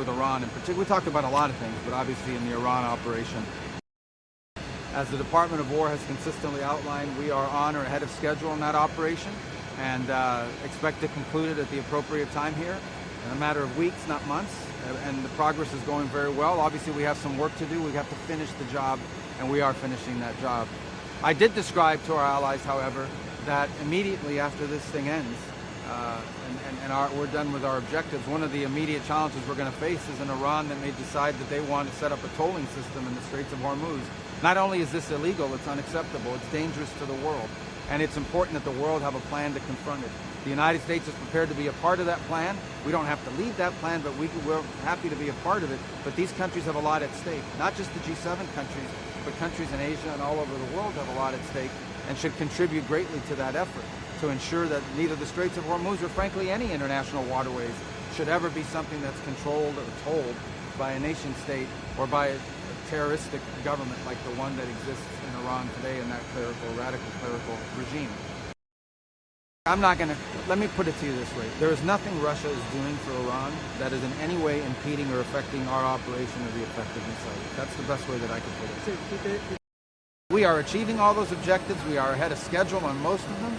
with Iran in particular. We talked about a lot of things, but obviously in the Iran operation. As the Department of War has consistently outlined, we are on or ahead of schedule in that operation and expect to conclude it at the appropriate time here in a matter of weeks, not months, and the progress is going very well. Obviously, we have some work to do. We have to finish the job, and we are finishing that job. I did describe to our allies, however, that immediately after this thing ends, we're done with our objectives, one of the immediate challenges we're going to face is an Iran that may decide that they want to set up a tolling system in the Straits of Hormuz. Not only is this illegal, it's unacceptable, it's dangerous to the world, and it's important that the world have a plan to confront it. The United States is prepared to be a part of that plan. We don't have to lead that plan, but we're happy to be a part of it. But these countries have a lot at stake, not just the G7 countries, but countries in Asia and all over the world have a lot at stake and should contribute greatly to that effort to ensure that neither the Straits of Hormuz or frankly any international waterways should ever be something that's controlled or tolled by a nation state or by a terroristic government like the one that exists in Iran today in that radical clerical regime. Let me put it to you this way. There is nothing Russia is doing for Iran that is in any way impeding or affecting our operation or the effectiveness of it. That's the best way that I could put it. We are achieving all those objectives. We are ahead of schedule on most of them.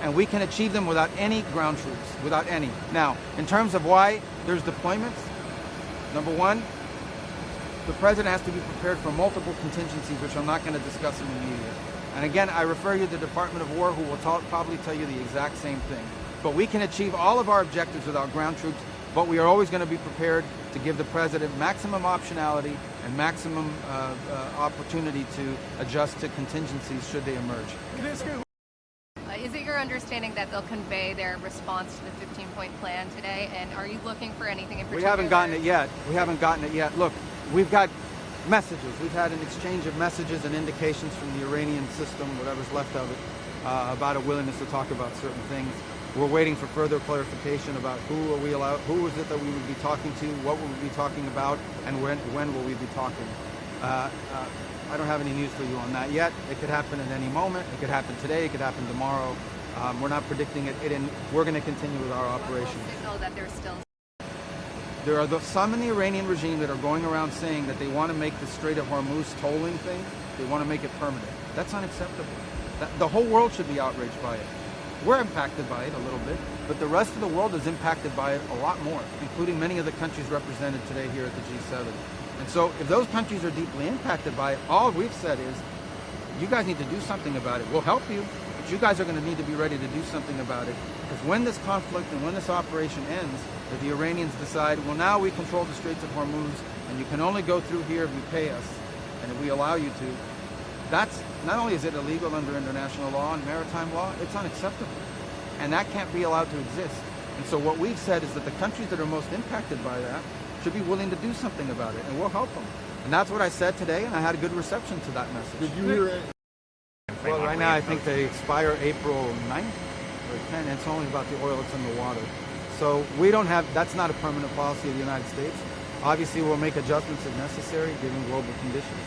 And we can achieve them without any ground troops, without any. Now, in terms of why there's deployments, number one, the president has to be prepared for multiple contingencies, which I'm not going to discuss in the media. And again, I refer you to the Department of War, who will probably tell you the exact same thing. But we can achieve all of our objectives without ground troops, but we are always going to be prepared to give the president maximum optionality and maximum opportunity to adjust to contingencies should they emerge. Is it your understanding that they'll convey their response to the 15-point plan today? And are you looking for anything in particular? We haven't gotten it yet. We haven't gotten it yet. Look, we've got messages. We've had an exchange of messages and indications from the Iranian system, whatever's left of it, about a willingness to talk about certain things. We're waiting for further clarification about who is it that we would be talking to, what will we be talking about, and when will we be talking. I don't have any news for you on that yet. It could happen at any moment. It could happen today. It could happen tomorrow. We're not predicting it. We're going to continue with our operation. There are some in the Iranian regime that are going around saying that they want to make the Strait of Hormuz tolling thing, they want to make it permanent. That's unacceptable. The whole world should be outraged by it. We're impacted by it a little bit, but the rest of the world is impacted by it a lot more, including many of the countries represented today here at the G7. And so if those countries are deeply impacted by it, all we've said is, you guys need to do something about it. We'll help you, but you guys are going to need to be ready to do something about it. Because when this conflict and when this operation ends, if the Iranians decide, well, now we control the Straits of Hormuz, and you can only go through here if you pay us, and if we allow you to, that's, not only is it illegal under international law and maritime law, it's unacceptable. And that can't be allowed to exist. And so what we've said is that the countries that are most impacted by that should be willing to do something about it, and we'll help them. And that's what I said today, and I had a good reception to that message. Did you hear it? Well, right now I think they expire April 9th or 10th, and it's only about the oil that's in the water. So that's not a permanent policy of the United States. Obviously, we'll make adjustments if necessary, given global conditions.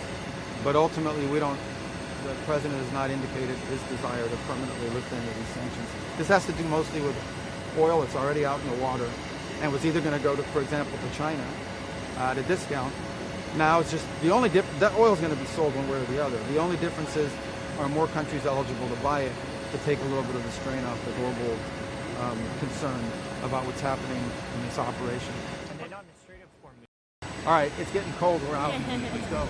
But ultimately, the president has not indicated his desire to permanently lift any of these sanctions. This has to do mostly with oil that's already out in the water and was either going to go to, for example, to China at a discount. Now it's just that oil is going to be sold one way or the other. The only difference is, are more countries eligible to buy it to take a little bit of the strain off the global concern about what's happening in this operation. And then on the Strait of Hormuz. All right, it's getting cold. We're out. Let's go.